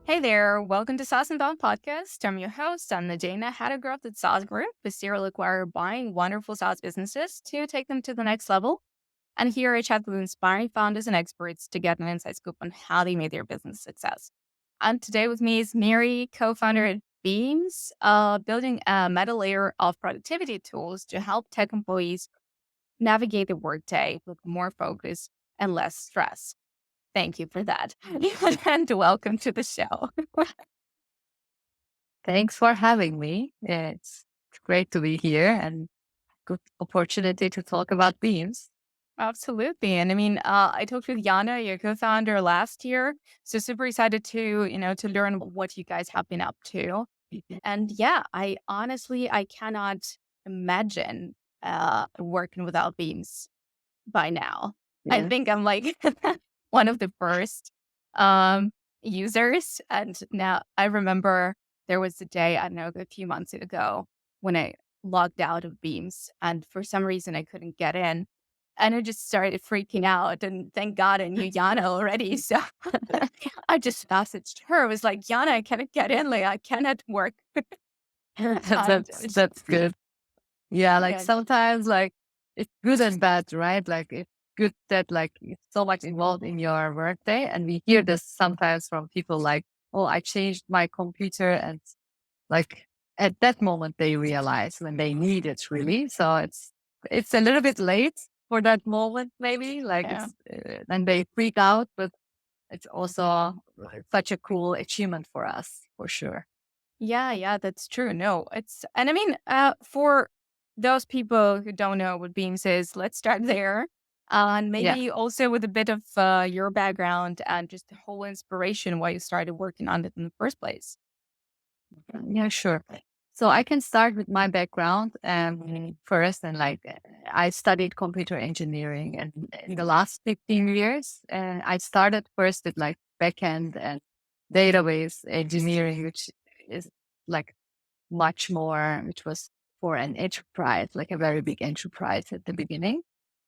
Hey there, welcome to saas.unbound podcast. I'm your host, I'm Nadeina, head of growth at Saas Group. We serial acquire buying wonderful SaaS businesses to take them to the next level. And here I chat with inspiring founders and experts to get an inside scoop on how they made their business success. And today with me is Mihri, co-founder at Beams, building a meta layer of productivity tools to help tech employees navigate the workday with more focus and less stress. Thank you for that. And welcome to the show. Thanks for having me. It's great to be here and good opportunity to talk about beams. Absolutely. And I mean, I talked with Yana, your co-founder, last year. So super excited to learn what you guys have been up to. And yeah, I cannot imagine working without Beams by now. I Yeah. think I'm like one of the first um users. And now I remember there was a day, I don't know, a few months ago when I logged out of Beams and for some reason I couldn't get in. And I just started freaking out. And thank God I knew Yana already. So I just messaged her. I was like, Yana, I cannot get in. Like, I cannot work. And That's good. Yeah, like yeah, sometimes like it's good and bad, right? Like it's good that like it's so much involved in your workday. And we hear this sometimes from people like, oh, I changed my computer and like at that moment they realize when they need it really. So it's a little bit late for that moment, maybe like yeah. it's and they freak out, but it's also such a cool achievement for us for sure. Yeah, that's true. No, and I mean, for those people who don't know what Beams is, let's start there. And Yeah. maybe also with a bit of your background and just the whole inspiration why you started working on it in the first place. Yeah, sure. So I can start with my background first, and like I studied computer engineering, and in the last 15 years, I started first with like backend and database engineering, which is like much more, which was for an enterprise, like a very big enterprise at the beginning.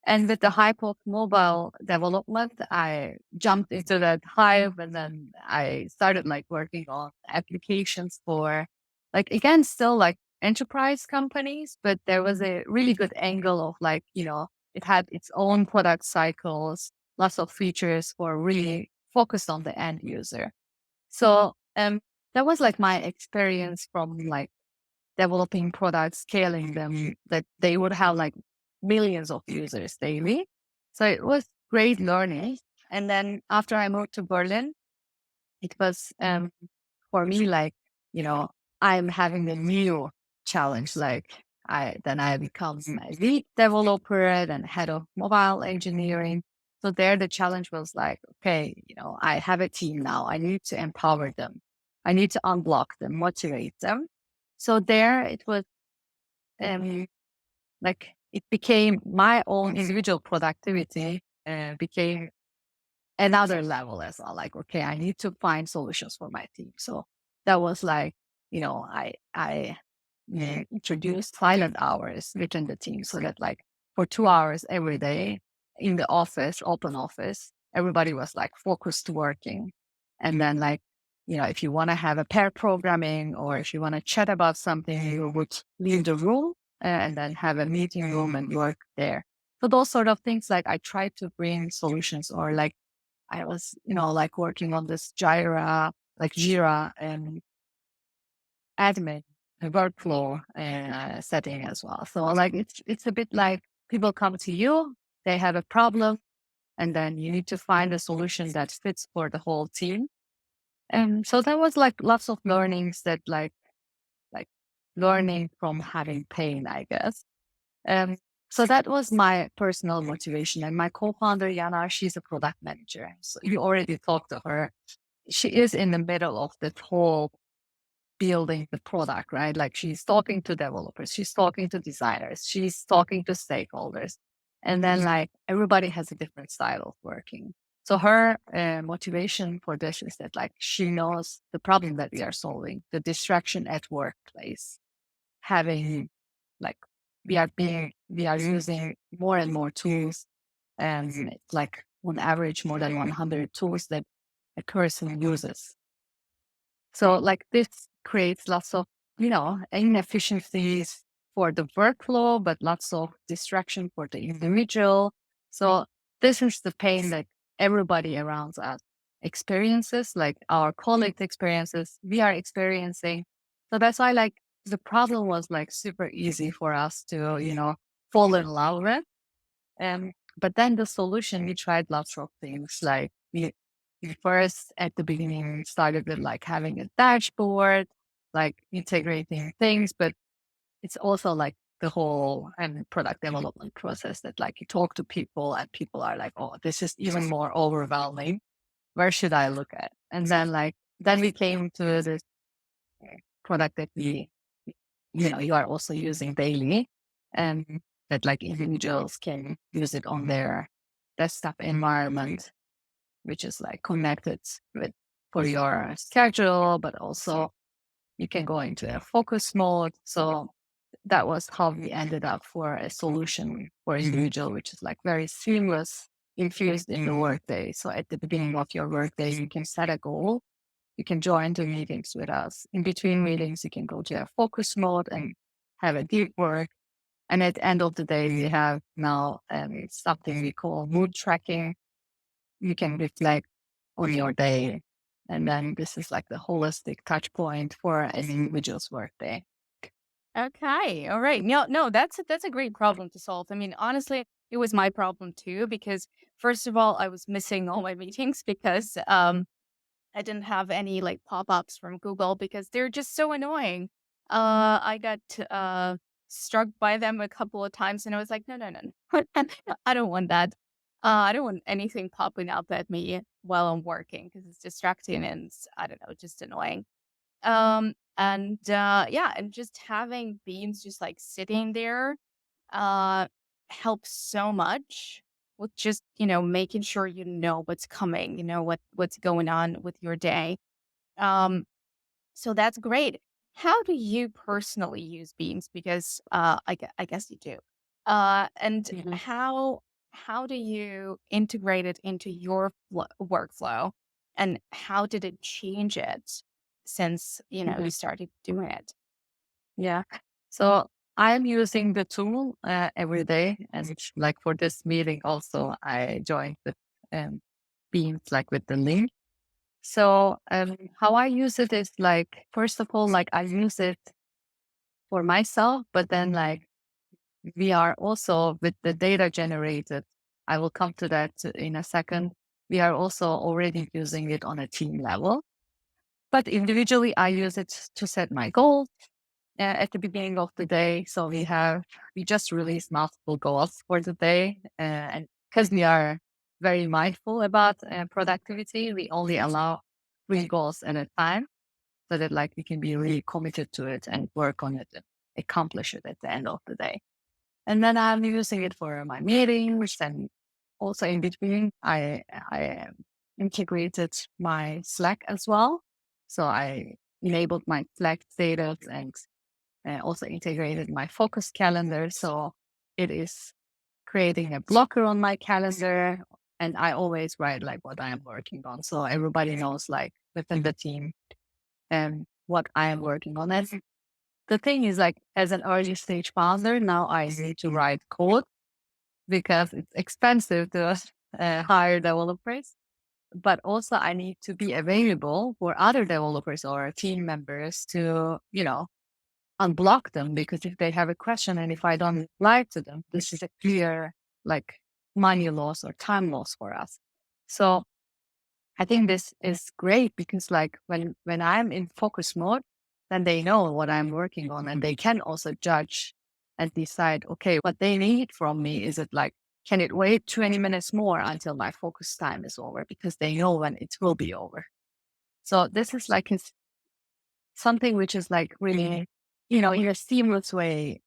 And with the hype of mobile development, I jumped into that hype and then I started like working on applications for like, again, still like enterprise companies, but there was a really good angle of like, it had its own product cycles, lots of features for really focused on the end user. So, that was like my experience from like developing products, scaling them, that they would have like millions of users daily. So it was great learning. And then after I moved to Berlin, it was for me like, you know, I'm having a new challenge. Like I become a lead developer, then head of mobile engineering. So there the challenge was like, okay, I have a team now. I need to empower them. I need to unblock them, motivate them. So there it was um, like it became my own individual productivity became another level as well. Like, okay, I need to find solutions for my team. So that was like, I introduced silent hours within the team so that like for 2 hours every day in the office, open office, everybody was like focused working. And then like, if you want to have a pair programming or if you want to chat about something, you would leave the room and then have a meeting room and work there. So those sort of things, like I tried to bring solutions or like I was, like working on this Jira and admin workflow setting as well. So like it's a bit like people come to you, they have a problem, and then you need to find a solution that fits for the whole team. And so that was like lots of learnings that like learning from having pain, I guess. Um, so that was my personal motivation. And my co-founder, Yana, she's a product manager. So you already talked to her. She is in the middle of the whole building the product, right? Like she's talking to developers, she's talking to designers, she's talking to stakeholders. And then like everybody has a different style of working. So her motivation for this is that like she knows the problem that we are solving, the distraction at workplace, having like we are using more and more tools, and it's like on average more than 100 tools that a person uses. So like this creates lots of, inefficiencies for the workflow, but lots of distraction for the individual. So this is the pain that everybody around us experiences, like our colleagues experiences, we are experiencing. So that's why like the problem was like super easy for us to, fall in love with. But then the solution, we tried lots of things. Like we first at the beginning started with like having a dashboard, like integrating things, but it's also like the whole product development process that like you talk to people and people are like, oh, this is even more overwhelming. Where should I look at? And then we came to this product that you are also using daily, and that like individuals can use it on their desktop environment, which is like connected with for your schedule, but also you can go into a focus mode. So that was how we ended up for a solution for individual, which is like very seamless, infused in the workday. So at the beginning of your workday, you can set a goal. You can join the meetings with us. In between meetings, you can go to a focus mode and have a deep work. And at the end of the day, we have now something we call mood tracking. You can reflect on your day. And then this is like the holistic touch point for an individual's workday. Okay. All right. No, that's a great problem to solve. I mean, honestly, it was my problem too, because first of all, I was missing all my meetings because I didn't have any like pop-ups from Google because they're just so annoying. I got struck by them a couple of times and I was like, no, no, no, no. I don't want that. I don't want anything popping up at me while I'm working because it's distracting and I don't know, just annoying. Yeah, and just having beans just like sitting there uh helps so much with just, making sure you know what's coming, what's going on with your day. Um so that's great. How do you personally use beans? Because I guess you do. And Mhm. how do you integrate it into your workflow? And how did it change it since, Mhm. you started doing it? Yeah. So I'm using the tool every day. And like for this meeting also, I joined with Beams, like with the link. So how I use it is like, first of all, like I use it for myself, but then like we are also with the data generated. I will come to that in a second. We are also already using it on a team level, but individually I use it to set my goals at the beginning of the day. So we just released multiple goals for the day. And because we are very mindful about productivity, we only allow 3 goals at a time so that like we can be really committed to it and work on it and accomplish it at the end of the day. And then I'm using it for my meetings, and also in between, I integrated my Slack as well. So I enabled my Slack status and also integrated my focus calendar. So it is creating a blocker on my calendar. And I always write like what I am working on. So everybody knows like within the team and what I am working on. And the thing is like as an early stage founder, now I need to write code because it's expensive to hire developers. But also I need to be available for other developers or team members to, unblock them, because if they have a question and if I don't reply to them, this is a clear like money loss or time loss for us. So I think this is great because like when I'm in focus mode, then they know what I'm working on and they can also judge and decide, okay, what they need from me. Is it like, can it wait 20 minutes more until my focus time is over? Because they know when it will be over. So this is like something which is like really, in a seamless way,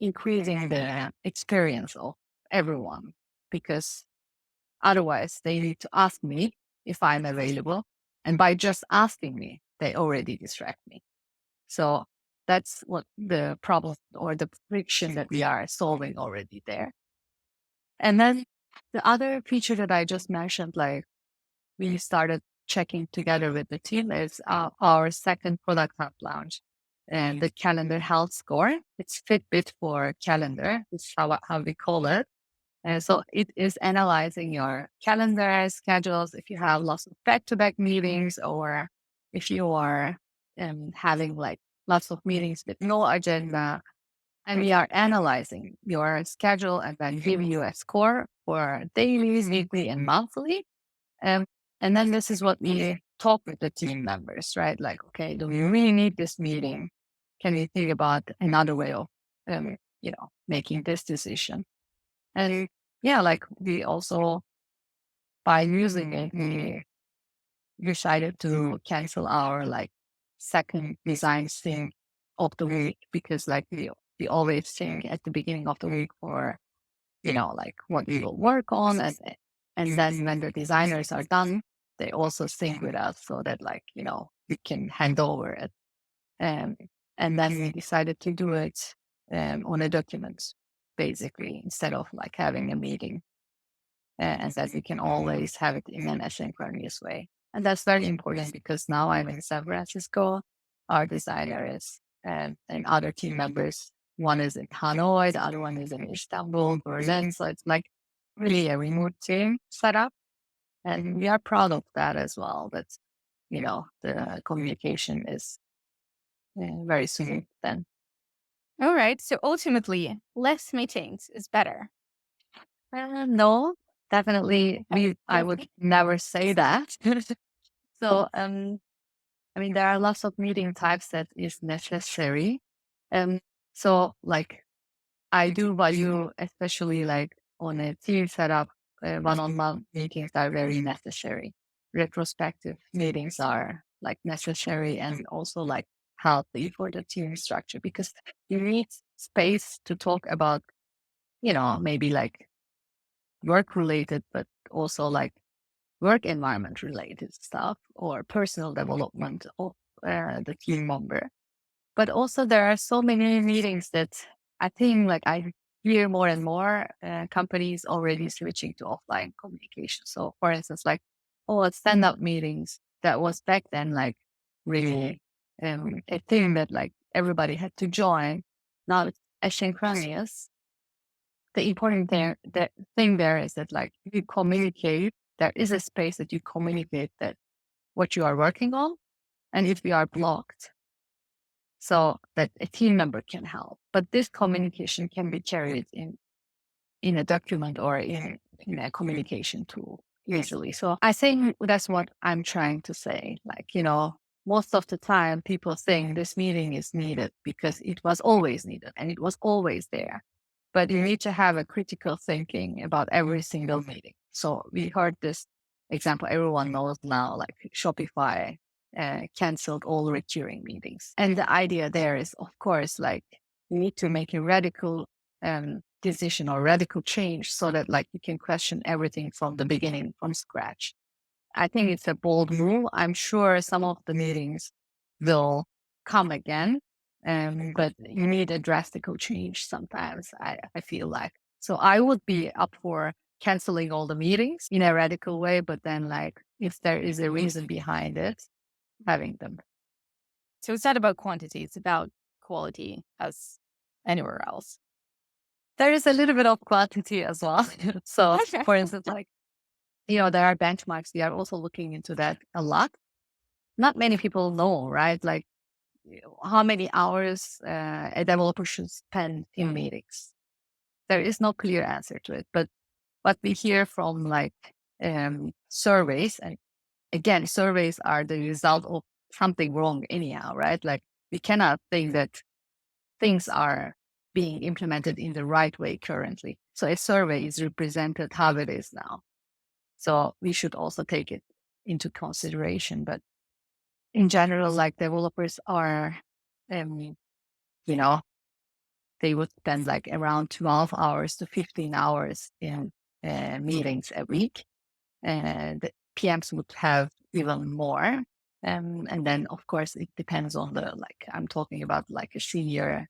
increasing the experience of everyone, because otherwise they need to ask me if I'm available. And by just asking me, they already distract me. So that's what the problem or the friction that we are solving already there. And then the other feature that I just mentioned, like we started checking together with the team is our second product hub launch and the calendar health score. It's Fitbit for calendar. It's how we call it. And so it is analyzing your calendar schedules. If you have lots of back-to-back meetings, or if you are having like lots of meetings with no agenda, and we are analyzing your schedule and then give you a score for daily, weekly, and monthly. Um, and then this is what we talk with the team members, right? Like, okay, do we really need this meeting? Can we think about another way of, making this decision? And yeah, like we also, by using it, we decided to cancel our like second design thing of the week, because like we always think at the beginning of the week for, like what we will work on. And then when the designers are done, they also sync with us so that like, we can hand over it. Um, and then we decided to do it on a document, basically, instead of like having a meeting, and that we can always have it in an asynchronous way. And that's very important because now I'm in San Francisco, our designer is, and other team members. One is in Hanoi, the other one is in Istanbul, Berlin. So it's like really a remote team setup. And we are proud of that as well. That's, the communication is very smooth then. All right. So ultimately, less meetings is better. No, definitely. I would never say that. So, I mean, there are lots of meeting types that is necessary. Um, so like I do value, especially like on a team setup, one-on-one meetings are very necessary. Retrospective meetings are like necessary and also like healthy for the team structure, because you need space to talk about, maybe like work related, but also like work environment related stuff or personal development of the team member. But also there are so many meetings that I think like I hear more and more companies already switching to offline communication. So for instance, like, stand-up meetings that was back then like really a thing that like everybody had to join. Now it's asynchronous. The important thing there is that like you communicate, there is a space that you communicate that what you are working on, and if you are blocked, so that a team member can help. But this communication can be carried in a document or in a communication tool easily. So I think that's what I'm trying to say. Like, most of the time people think this meeting is needed because it was always needed and it was always there. But you need to have a critical thinking about every single meeting. So we heard this example, everyone knows now, like Shopify canceled all recurring meetings. And the idea there is, of course, like you need to make a radical decision or radical change so that like you can question everything from the beginning, from scratch. I think it's a bold move. I'm sure some of the meetings will come again, but you need a drastic change sometimes, I feel like. So I would be up for canceling all the meetings in a radical way, but then like if there is a reason behind it, having them. So it's not about quantity, it's about quality as anywhere else. There is a little bit of quantity as well. So Okay. for instance, like, there are benchmarks. We are also looking into that a lot. Not many people know, right? Like how many hours a developer should spend in meetings. There is no clear answer to it, but what we hear from like surveys, and again, surveys are the result of something wrong anyhow, right? Like we cannot think that things are being implemented in the right way currently. So a survey is represented how it is now. So we should also take it into consideration. But in general, like developers are, um, you know, they would spend like around 12 hours to 15 hours in meetings a week. And the PMs would have even more. And then, of course, it depends on like, I'm talking about like a senior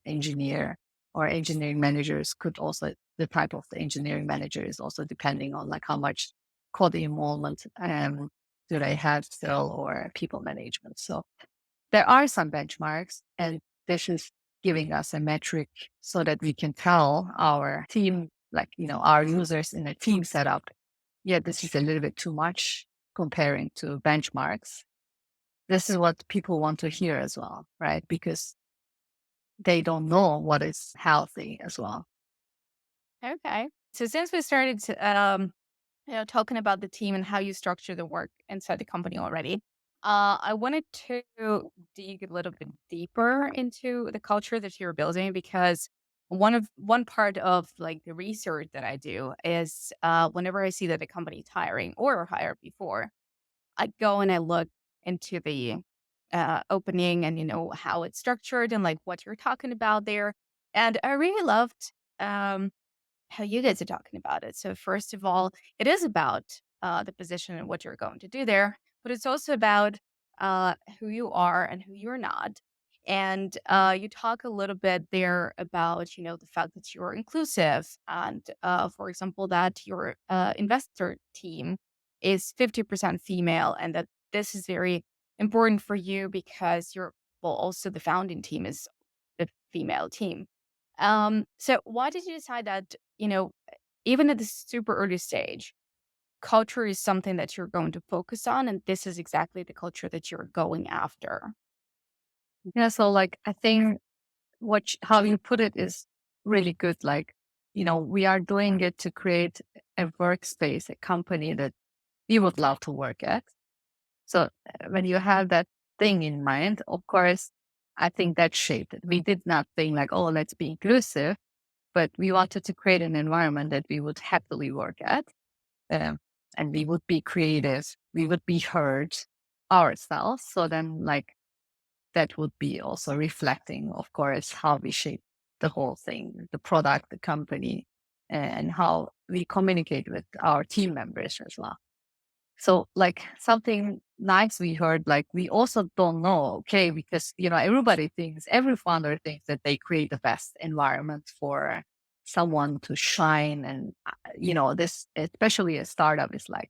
engineer or engineering managers could also, the type of the engineering manager is also depending on like how much code involvement do they have still, or people management. So there are some benchmarks, and this is giving us a metric so that we can tell our team, like, our users in a team setup, yeah, this is a little bit too much comparing to benchmarks. This is what people want to hear as well, right? Because they don't know what is healthy as well. Okay. So since we started talking about the team and how you structure the work inside the company already, I wanted to dig a little bit deeper into the culture that you're building because one part of like the research that I do is whenever I see that a company is hiring or hired before, I go and I look into the opening and how it's structured and like what you're talking about there, and I really loved. How you guys are talking about it. So first of all, it is about the position and what you're going to do there, but it's also about who you are and who you're not. And you talk a little bit there about the fact that you're inclusive, and for example, that your investor team is 50% female, and that this is very important for you because you're well, also the founding team is a female team. So why did you decide that, even at the super early stage, culture is something that you're going to focus on, and this is exactly the culture that you're going after? Yeah. So like, I think how you put it is really good. Like, we are doing it to create a workspace, a company that we would love to work at. So when you have that thing in mind, of course, I think that shaped it. We did not think like, oh, let's be inclusive, but we wanted to create an environment that we would happily work at. Um, and we would be creative. We would be heard ourselves. So then, like, that would be also reflecting, of course, how we shape the whole thing, the product, the company, and how we communicate with our team members as well. So, like, something nice we heard, like, we also don't know, okay, because, every founder thinks that they create the best environment for someone to shine. And, this, especially a startup, is like,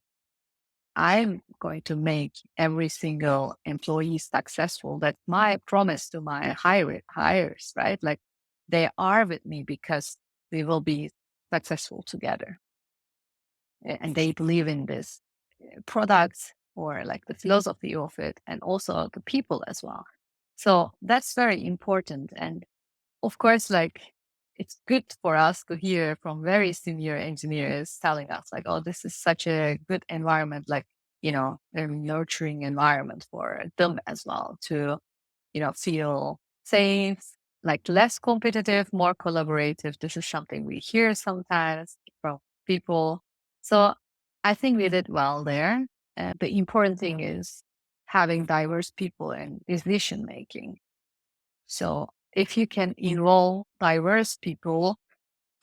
I'm going to make every single employee successful. That's my promise to my hires, right? Like, they are with me because we will be successful together. And they believe in this product, or like the philosophy of it, and also the people as well. So that's very important. And of course, like, it's good for us to hear from very senior engineers telling us like, oh, this is such a good environment, like, a nurturing environment for them as well to, feel safe, like less competitive, more collaborative. This is something we hear sometimes from people. So I think we did well there. The important thing is having diverse people in decision making. So if you can involve diverse people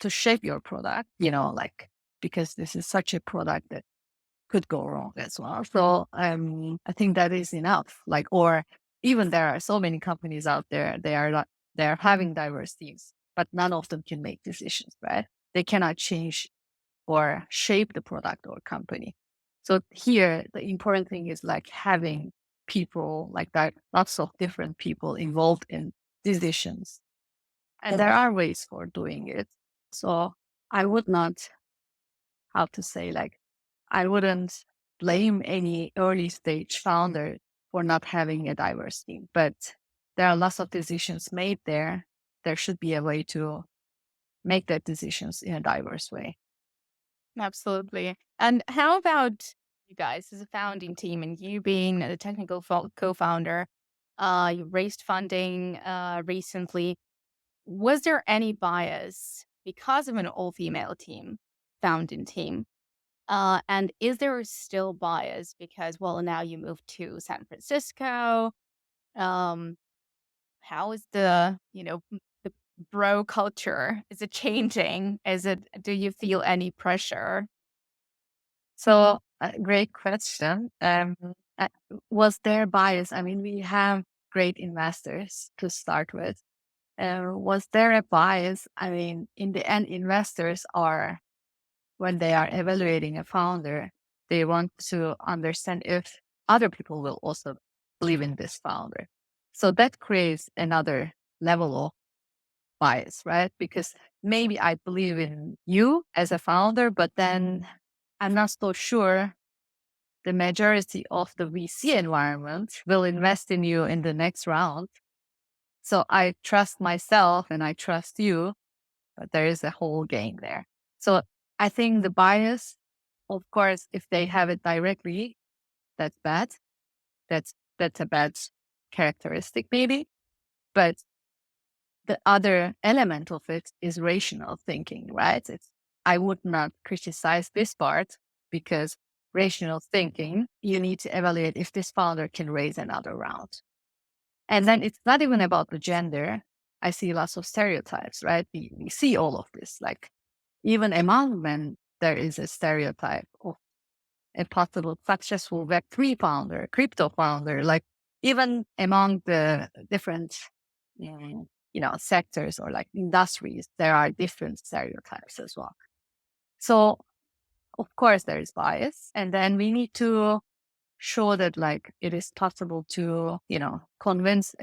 to shape your product, like, because this is such a product that could go wrong as well. So I think that is enough. Like, or even there are so many companies out there, they are having diverse teams, but none of them can make decisions, right? They cannot change or shape the product or company. So here, the important thing is like having people like that, lots of different people involved in decisions. And there are ways for doing it. So I would not, how to say, like, I wouldn't blame any early stage founder for not having a diverse team, but there are lots of decisions made there. There should be a way to make that decisions in a diverse way. Absolutely. And how about you guys as a founding team and you being the technical co-founder? You raised funding recently. Was there any bias because of an all-female team, founding team? And is there still bias because, well, now you moved to San Francisco? Um, how is the bro culture? Is it changing? Do you feel any pressure? So, great question. Uh, was there bias? I mean, we have great investors to start with. Was there a bias? I mean, in the end, investors are, when they are evaluating a founder, they want to understand if other people will also believe in this founder. So that creates another level of bias, right? Because maybe I believe in you as a founder, but then I'm not so sure the majority of the VC environment will invest in you in the next round. So I trust myself and I trust you, but there is a whole game there. So I think the bias, of course, if they have it directly, that's bad. That's a bad characteristic, maybe. But the other element of it is rational thinking, right? I would not criticize this part because rational thinking, you need to evaluate if this founder can raise another round. And then it's not even about the gender. I see lots of stereotypes, right? We see all of this. Like even among men, there is a stereotype of a possible successful Web3 founder, crypto founder, like even among the different, sectors or like industries, there are different stereotypes as well. So of course there is bias, and then we need to show that like it is possible to, convince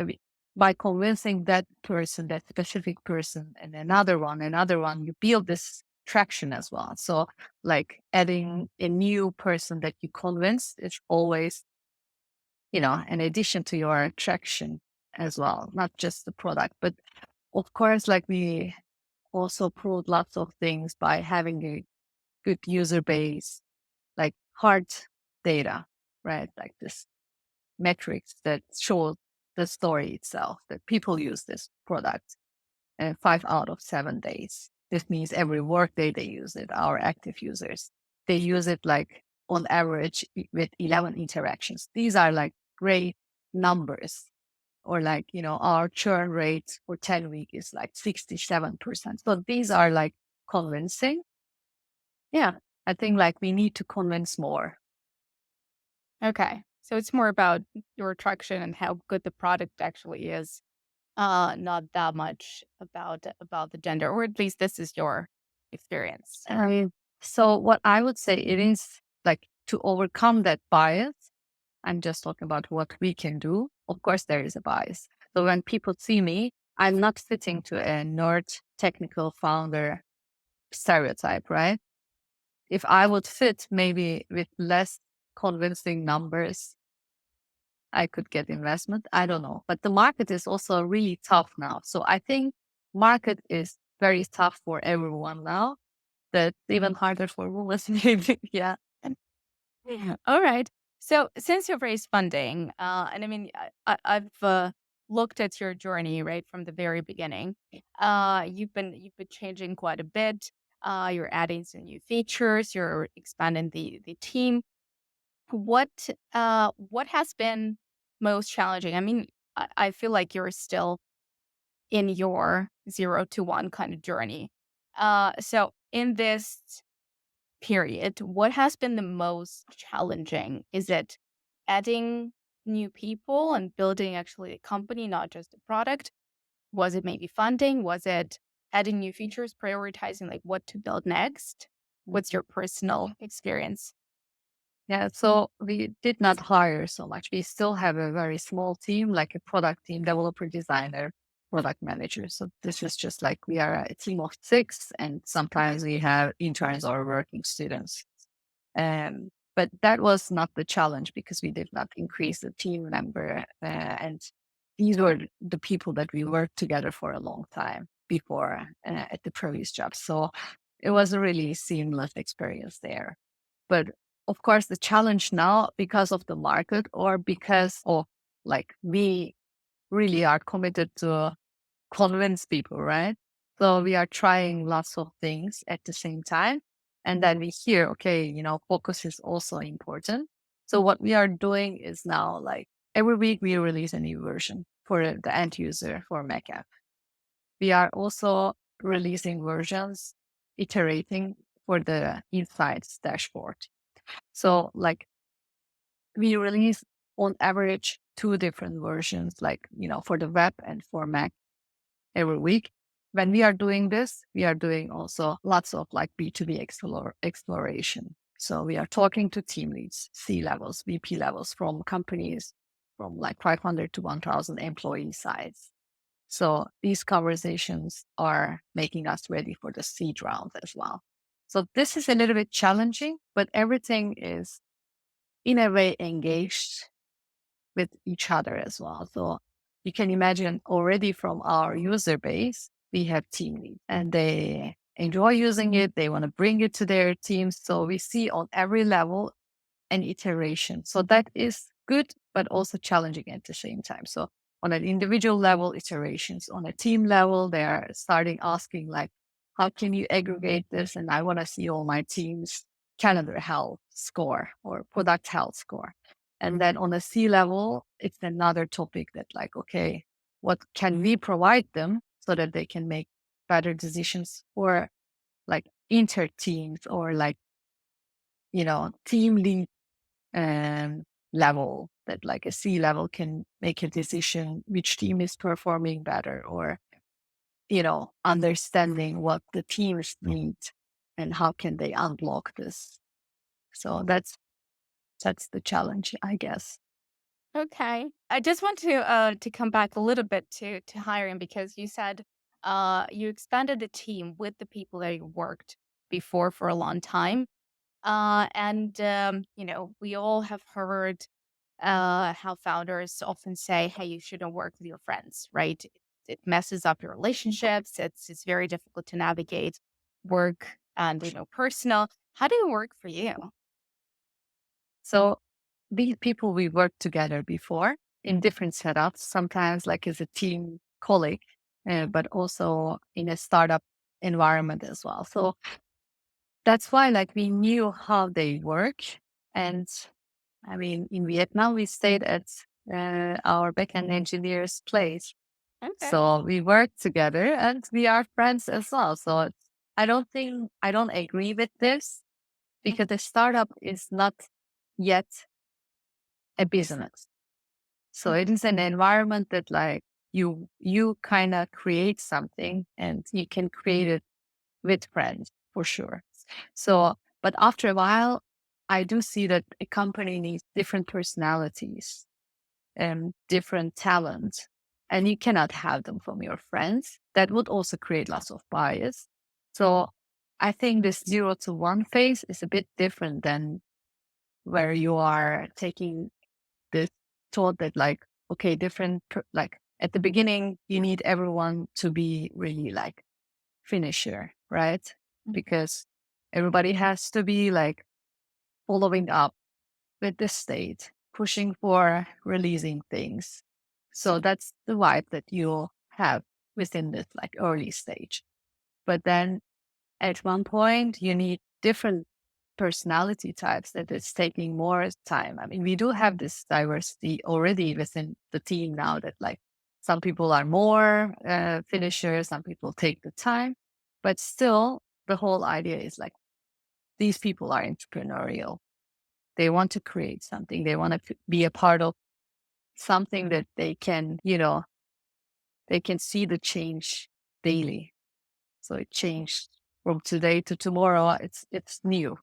by convincing that person, that specific person, and another one, you build this traction as well. So like adding a new person that you convince is always, an addition to your traction as well, not just the product. But of course, like we also proved lots of things by having a good user base, like hard data, right? Like this metrics that show the story itself that people use this product 5 out of 7 days. This means every workday they use it. Our active users, they use it like on average with 11 interactions. These are like great numbers. Or like, our churn rate for 10 weeks is like 67%. So these are like convincing. Yeah, I think like we need to convince more. Okay. So it's more about your attraction and how good the product actually is. Not that much about the gender, or at least this is your experience. So what I would say it is like to overcome that bias. I'm just talking about what we can do. Of course, there is a bias. So when people see me, I'm not fitting to a nerd technical founder stereotype, right? If I would fit maybe with less convincing numbers, I could get investment. I don't know. But the market is also really tough now. So I think market is very tough for everyone now. That's even harder for women, maybe. Yeah. Yeah. All right. So since you've raised funding, and I mean, I've looked at your journey right from the very beginning. You've been changing quite a bit. You're adding some new features. You're expanding the team. What has been most challenging? I mean, I feel like you're still in your 0 to 1 kind of journey. So in this period, what has been the most challenging? Is it adding new people and building actually a company, not just a product? Was it maybe funding? Was it adding new features, prioritizing like what to build next? What's your personal experience? Yeah, so we did not hire so much. We still have a very small team, like a product team, developer, designer, product manager. So this is just like we are a team of 6, and sometimes we have interns or working students. But that was not the challenge because we did not increase the team number. And these were the people that we worked together for a long time before at the previous job. So it was a really seamless experience there. But of course, the challenge now, because of the market or because of like we really are committed to convince people, right? So we are trying lots of things at the same time. And then we hear, okay, focus is also important. So what we are doing is now like every week we release a new version for the end user for Mac app. We are also releasing versions, iterating for the insights dashboard. So like we release on average 2 different versions, like, for the web and for Mac every week. When we are doing this, we are doing also lots of like B2B exploration. So we are talking to team leads, C levels, VP levels from companies from like 500 to 1,000 employee size. So these conversations are making us ready for the seed round as well. So this is a little bit challenging, but everything is in a way engaged with each other as well. So you can imagine already from our user base, we have team leads and they enjoy using it. They want to bring it to their teams. So we see on every level an iteration. So that is good, but also challenging at the same time. So on an individual level, iterations. On a team level, they are starting asking like, how can you aggregate this? And I want to see all my team's calendar health score or product health score. And then on a C level, it's another topic that like, okay, what can we provide them so that they can make better decisions for like inter teams or like, team lead level that like a C level can make a decision which team is performing better or, understanding what the teams need and how can they unblock this. So that's the challenge, I guess. Okay. I just want to come back a little bit to hiring because you said you expanded the team with the people that you worked before for a long time. And we all have heard how founders often say, "Hey, you shouldn't work with your friends," right? It messes up your relationships. It's very difficult to navigate work and personal. How do it work for you? So these people we worked together before in different setups, sometimes like as a team colleague, but also in a startup environment as well. So that's why like we knew how they work. And I mean, in Vietnam, we stayed at our backend engineer's place. Okay. So we work together and we are friends as well. So I don't agree with this because the startup is not yet a business. So it is an environment that like you kind of create something and you can create it with friends for sure. So, but after a while, I do see that a company needs different personalities and different talent, and you cannot have them from your friends. That would also create lots of bias. So I think this 0 to 1 phase is a bit different than where you are taking this thought that like, okay, like at the beginning, you need everyone to be really like finisher, right? Because everybody has to be like following up with the state, pushing for releasing things. So that's the vibe that you'll have within this like early stage. But then at one point, you need different personality types that it's taking more time. I mean, we do have this diversity already within the team now that like some people are more finishers, some people take the time, but still the whole idea is like these people are entrepreneurial. They want to create something. They want to be a part of something that they can, they can see the change daily. So it changed from today to tomorrow. It's new.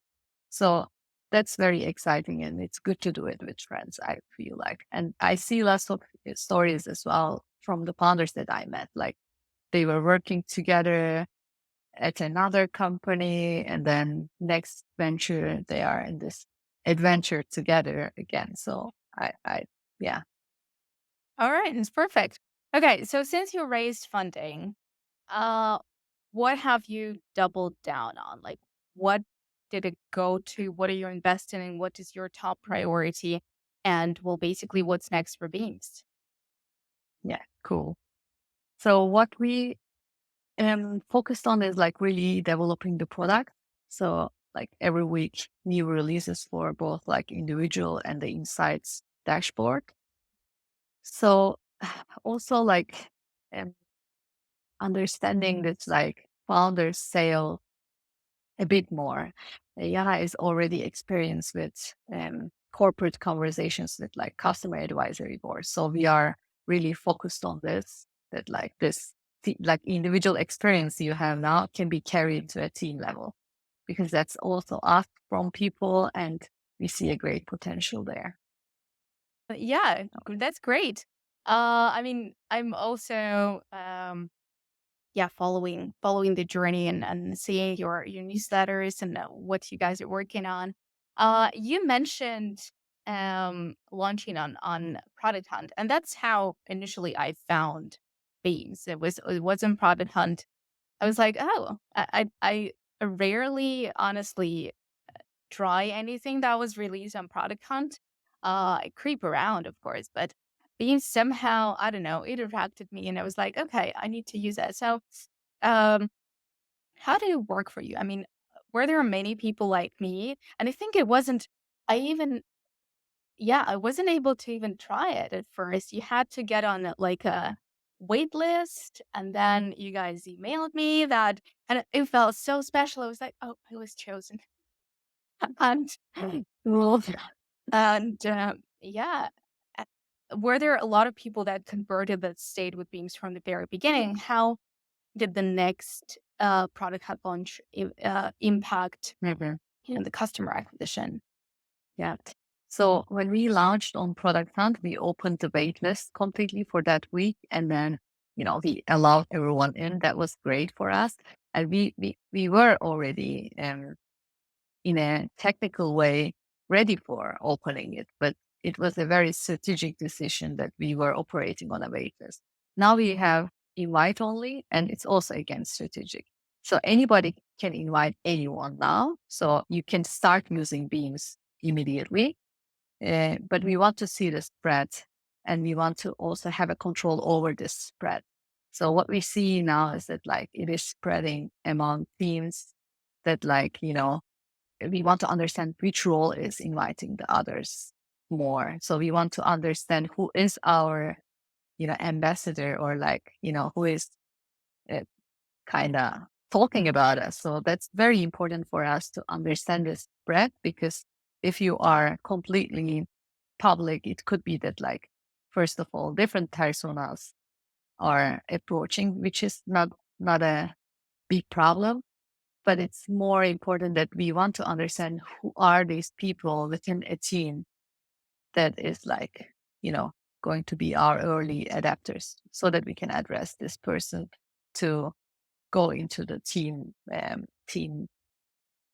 So that's very exciting and it's good to do it with friends, I feel like. And I see lots of stories as well from the founders that I met. Like they were working together at another company and then next venture, they are in this adventure together again. So yeah. All right, it's perfect. Okay, so since you raised funding, uh, what have you doubled down on? Like, what did it go to? What are you investing in? What is your top priority? And well, basically, what's next for Beams? Yeah, cool. So what we focused on is like really developing the product. So like every week, new releases for both like individual and the insights dashboard. So also like um, understanding that like founders sale a bit more. Yana is already experienced with corporate conversations with like customer advisory boards. So we are really focused on this, that like this like individual experience you have now can be carried to a team level. because that's also asked from people, and we see a great potential there. Yeah, that's great. I mean, I'm also yeah, following the journey and seeing your newsletters and what you guys are working on. You mentioned launching on Product Hunt, and that's how initially I found Beams. It wasn't Product Hunt. I was like, oh, I rarely honestly try anything that was released on Product Hunt. I creep around, of course, but Beams somehow, I don't know, it attracted me, and I was like, okay, I need to use that. So um, how did it work for you? I mean, were there many people like me? And I think it wasn't I even yeah, I wasn't able to even try it at first. You had to get on like a wait list, and then you guys emailed me that, and it felt so special. I was like, "Oh, I was chosen." And Well, yeah. uh, Were there a lot of people that converted that stayed with Beams from the very beginning? How did the next product had launch impact, mhm. the customer acquisition? Yeah. So when we launched on Product Hunt, we opened the wait list completely for that week. And then, we allowed everyone in. That was great for us. And we were already in a technical way ready for opening it, but it was a very strategic decision that we were operating on a wait list. Now we have invite only, and it's also again strategic. So anybody can invite anyone now. So you can start using Beams immediately, but we want to see the spread, and we want to also have a control over this spread. So what we see now is that like it is spreading among teams that we want to understand which role is inviting the others more. So we want to understand who is our, ambassador, or like, who is uh, kind of talking about us. So that's very important for us to understand this spread, because if you are completely public, it could be that like, first of all, different personas are approaching, which is not a big problem, but it's more important that we want to understand who are these people within a team that is like, you know, going to be our early adapters, so that we can address this person to go into the team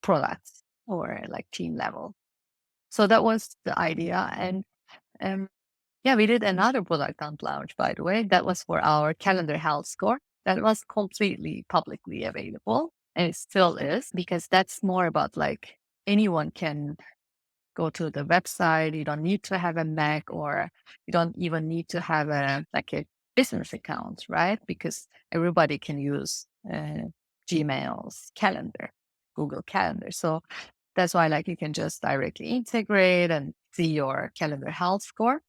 products, or like team level. So that was the idea. And um, yeah, we did another product on launch, by the way. That was for our calendar health score. That was completely publicly available, and it still is, because that's more about like anyone can go to the website. You don't need to have a Mac, or you don't even need to have a business account, right? Because everybody can use Gmail's calendar, Google Calendar. So that's why like you can just directly integrate and see your calendar health score.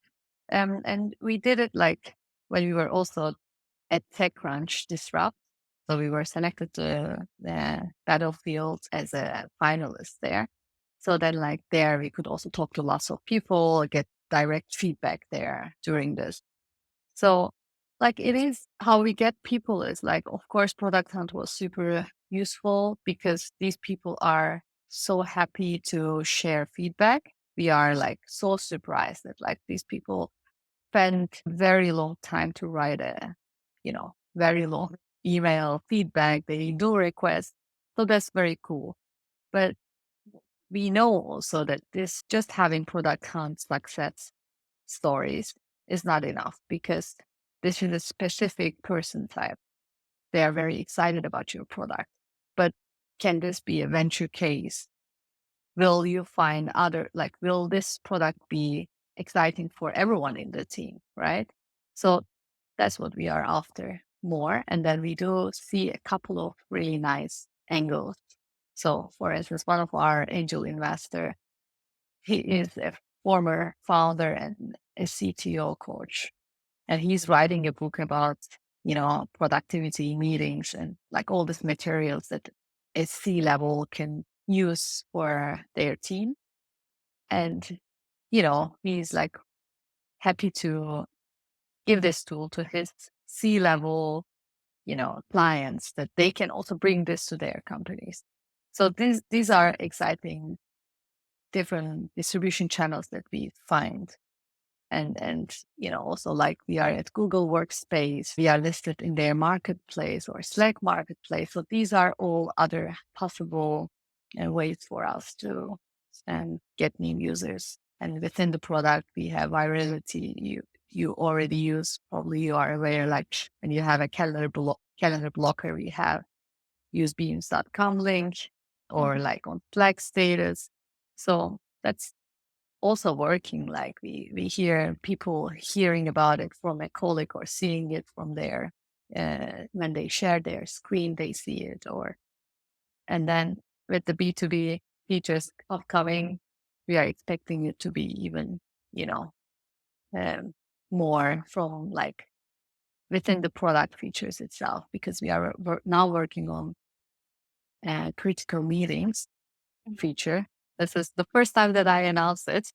And we did it like when we were also at TechCrunch Disrupt. So we were selected to the Battlefield as a finalist there. So then like there we could also talk to lots of people, get direct feedback there during this. So like it is how we get people is like, of course, Product Hunt was super useful because these people are so happy to share feedback. We are like so surprised that like these people spend very long time to write a, very long email feedback. They do requests. So that's very cool. But we know also that this just having Product Hunt success stories is not enough, because this is a specific person type. They are very excited about your product. But can this be a venture case? Will you find other, like, will this product be exciting for everyone in the team, right? So that's what we are after more. And then we do see a couple of really nice angles. So for instance, one of our angel investor, he is a former founder and a CTO coach. And he's writing a book about, productivity meetings and like all these materials that a C level can use for their team. And, he's like happy to give this tool to his C level, clients, that they can also bring this to their companies. So these are exciting different distribution channels that we find. And also like we are at Google Workspace, we are listed in their marketplace or Slack marketplace. So these are all other possible ways for us to get new users. And within the product, we have Virality. You already use, probably you are aware, like when you have a calendar blocker, we have use beams.com link or like on Slack status. So that's also working. Like we hear people hearing about it from a colleague or seeing it from their when they share their screen, they see it. And then with the B2B features upcoming, we are expecting it to be even, um, more from like within the product features itself, because we are now working on critical meetings feature. This is the first time that I announced it.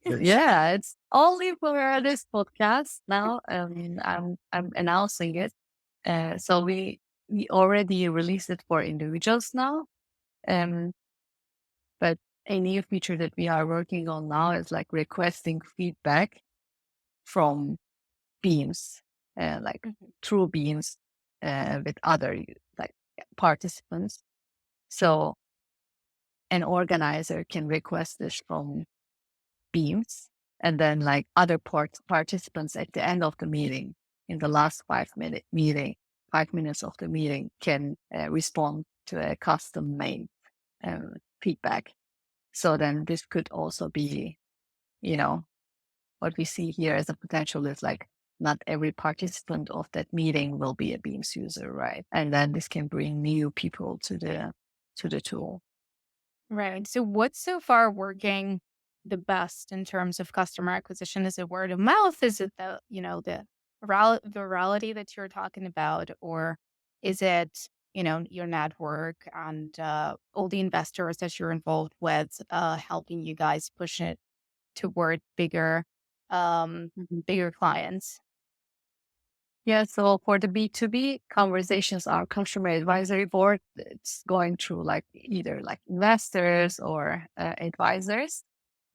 Yeah, it's only for this podcast now. I'm announcing it. So we already released it for individuals now. Um, but a new feature that we are working on now is like requesting feedback from beams, like through beams, with other like participants. So an organizer can request this from beams, and then like other participants at the end of the meeting, in the last 5 minutes of the meeting, can respond to a custom made feedback. So then this could also be, what we see here as a potential is like not every participant of that meeting will be a Beams user, right? And then this can bring new people to the tool. Right. So what's so far working the best in terms of customer acquisition? Is it word of mouth? Is it the virality that you're talking about? Or is it, your network and all the investors that you're involved with helping you guys push it toward bigger clients? Yeah, so for the B2B conversations, our customer advisory board, it's going through like either like investors or advisors,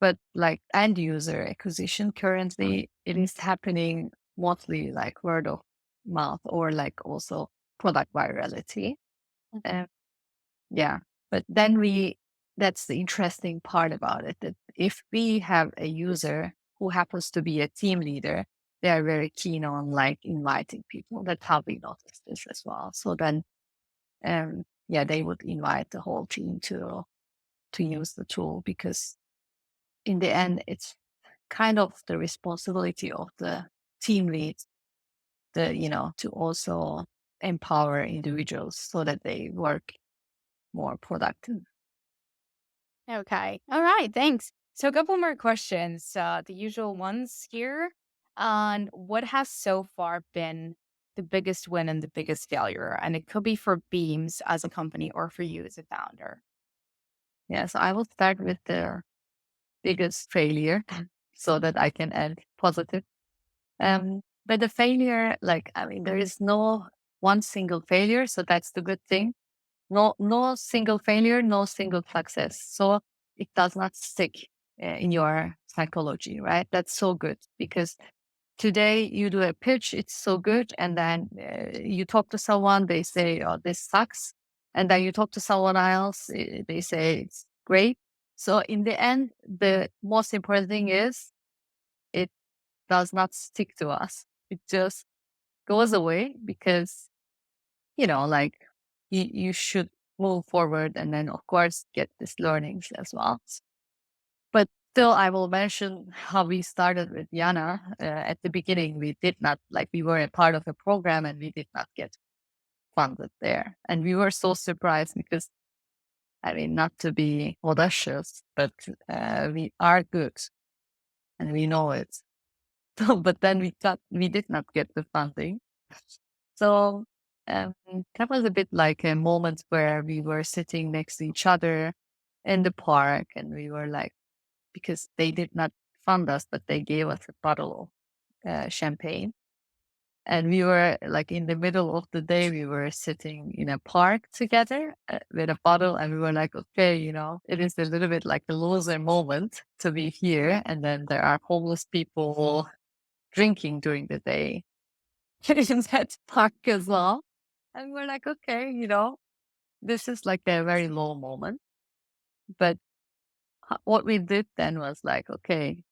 but like end user acquisition currently, it is happening mostly like word of mouth or like also product virality. Um, yeah, but then that's the interesting part about it, that if we have a user who happens to be a team leader, they are very keen on like inviting people. That's how we noticed this as well. So then, yeah, they would invite the whole team to use the tool, because in the end, it's kind of the responsibility of the team lead, to also empower individuals so that they work more productive. Okay. All right. Thanks. So, a couple more questions. The usual ones here. On what has so far been the biggest win and the biggest failure? And it could be for Beams as a company or for you as a founder. Yeah, so I will start with the biggest failure so that I can add positive. But the failure, like, I mean, there is no one single failure, so that's the good thing. No single failure, no single success. So it does not stick in your psychology, right? That's so good, because today you do a pitch, it's so good, and then you talk to someone, they say, "Oh, this sucks," and then you talk to someone else, they say it's great. So in the end, the most important thing is it does not stick to us. It just goes away, because like you should move forward and then of course get these learnings as well. But still, I will mention how we started with Yana. At the beginning, we did not, like, we were a part of a program and we did not get funded there. And we were so surprised because, I mean, not to be audacious, but we are good and we know it. So, but then we did not get the funding. So that was a bit like a moment where we were sitting next to each other in the park, and we were like, because they did not fund us, but they gave us a bottle of champagne. And we were like in the middle of the day, we were sitting in a park together with a bottle, and we were like, okay, it is a little bit like the loser moment to be here. And then there are homeless people drinking during the day in that park as well. And we're like, okay, this is like a very low moment. But what we did then was like, okay,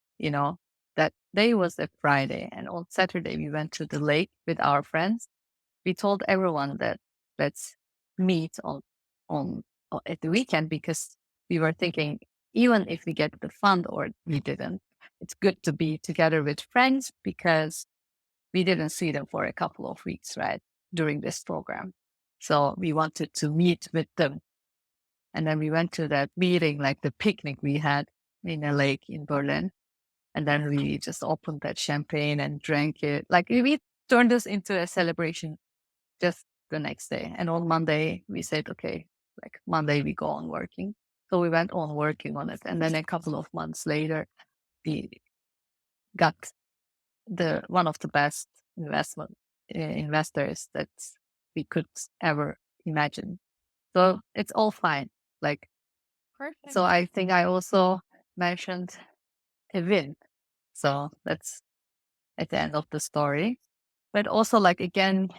that day was a Friday, and on Saturday we went to the lake with our friends. We told everyone that let's meet on at the weekend, because we were thinking, even if we get the fund or we didn't, it's good to be together with friends, because we didn't see them for a couple of weeks, right, during this program. So we wanted to meet with them. And then we went to that meeting, like the picnic we had in a lake in Berlin. And then we just opened that champagne and drank it. Like we turned this into a celebration just the next day. And on Monday, we said, okay, like Monday we go on working. So we went on working on it. And then a couple of months later, we got one of the best investors that we could ever imagine. So it's all fine. Like, Perfect. so I think I also mentioned a win. So that's at the end of the story. But also, like, again,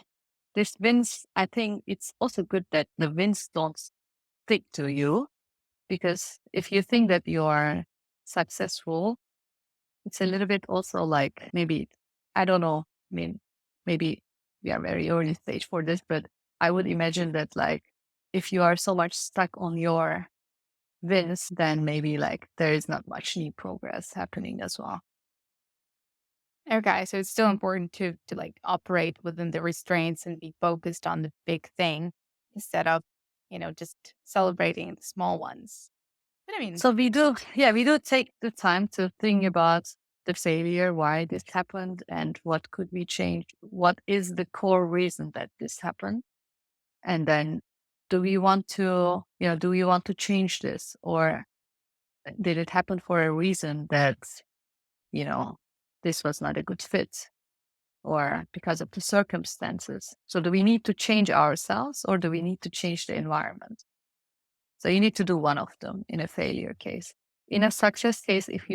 this wins, I think it's also good that the wins don't stick to you, because if you think that you are successful, it's a little bit also like maybe, I don't know, I mean, maybe we are very early stage for this, but I would imagine that like if you are so much stuck on your wins, then maybe like there is not much new progress happening as well. Okay, so it's still important to like operate within the restraints and be focused on the big thing instead of, just celebrating the small ones. But I mean, So we do take the time to think about the failure, why this happened, and what could we change? What is the core reason that this happened? And then do we want to change this, or did it happen for a reason that, you know, this was not a good fit, or because of the circumstances? So do we need to change ourselves, or do we need to change the environment? So you need to do one of them in a failure case. In a success case, if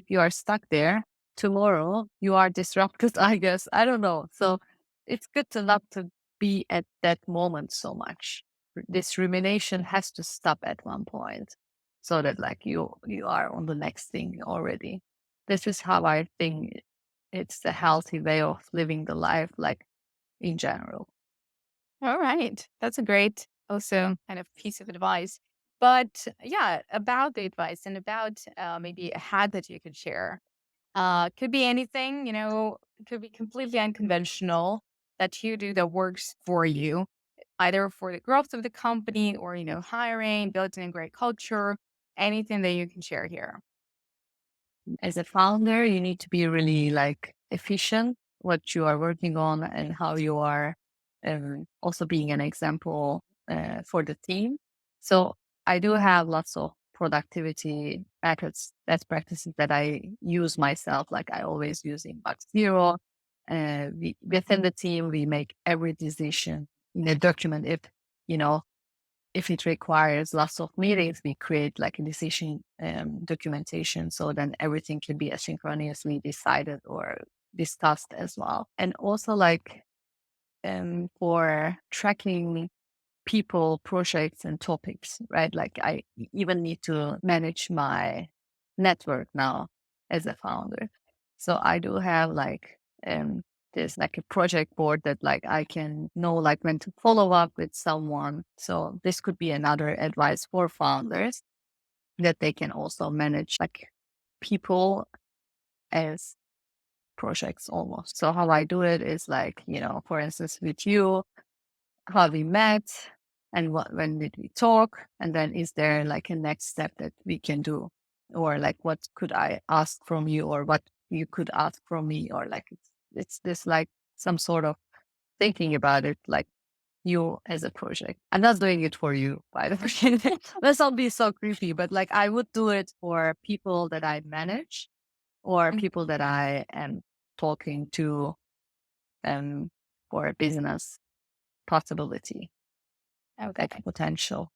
you are stuck there, tomorrow you are disrupted, I guess. I don't know. So it's good to not to be at that moment so much. This rumination has to stop at one point, so that like you are on the next thing already. This is how I think it's a healthy way of living the life, like in general. all right. That's a great also kind of piece of advice. But yeah, about the advice and about maybe a hack that you could share. Could be anything, it could be completely unconventional that you do that works for you, either for the growth of the company or, hiring, building a great culture, anything that you can share here. As a founder, you need to be really like efficient what you are working on, and how you are also being an example for the team. So I do have lots of productivity methods, best practices that I use myself. Like I always use Inbox Zero. Within the team, we make every decision in a document. You know, if it requires lots of meetings, we create like a decision documentation, so then everything can be asynchronously decided or discussed as well. And also like for tracking people, projects, and topics, right? Like I even need to manage my network now as a founder. So I do have like there's like a project board that like I can know like when to follow up with someone. So this could be another advice for founders, that they can also manage like people as projects almost. So how I do it is like, for instance, with you, how we met, and when did we talk, and then is there like a next step that we can do, or like what could I ask from you, or what you could ask from me, or like it's this like some sort of thinking about it, like you as a project. I'm not doing it for you, by the way. Let's not be so creepy, but like I would do it for people that I manage, or Mm. people that I am talking to and for business possibility, like Okay. potential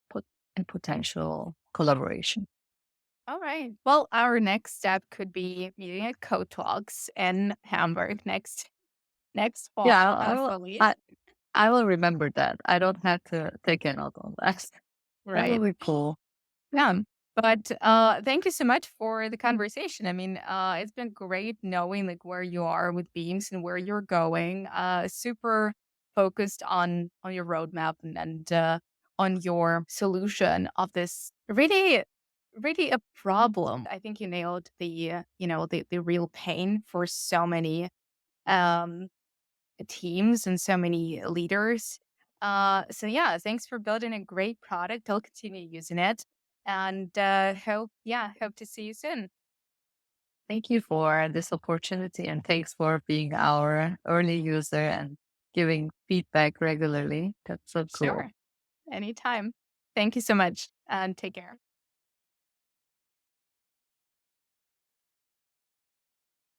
collaboration. All right. Well, our next step could be meeting at Code Talks in Hamburg next fall, Yeah, hopefully. I will remember that. I don't have to take a note on that. That will Right. be cool. Yeah. But thank you so much for the conversation. I mean, it's been great knowing like where you are with Beams and where you're going. Super focused on your roadmap and on your solution of this really a problem. I think you nailed the real pain for so many um teams and so many leaders. So yeah, thanks for building a great product. I'll continue using it and hope to see you soon. Thank you for this opportunity and thanks for being our early user and giving feedback regularly. That's so cool. Sure. Anytime. Thank you so much and take care.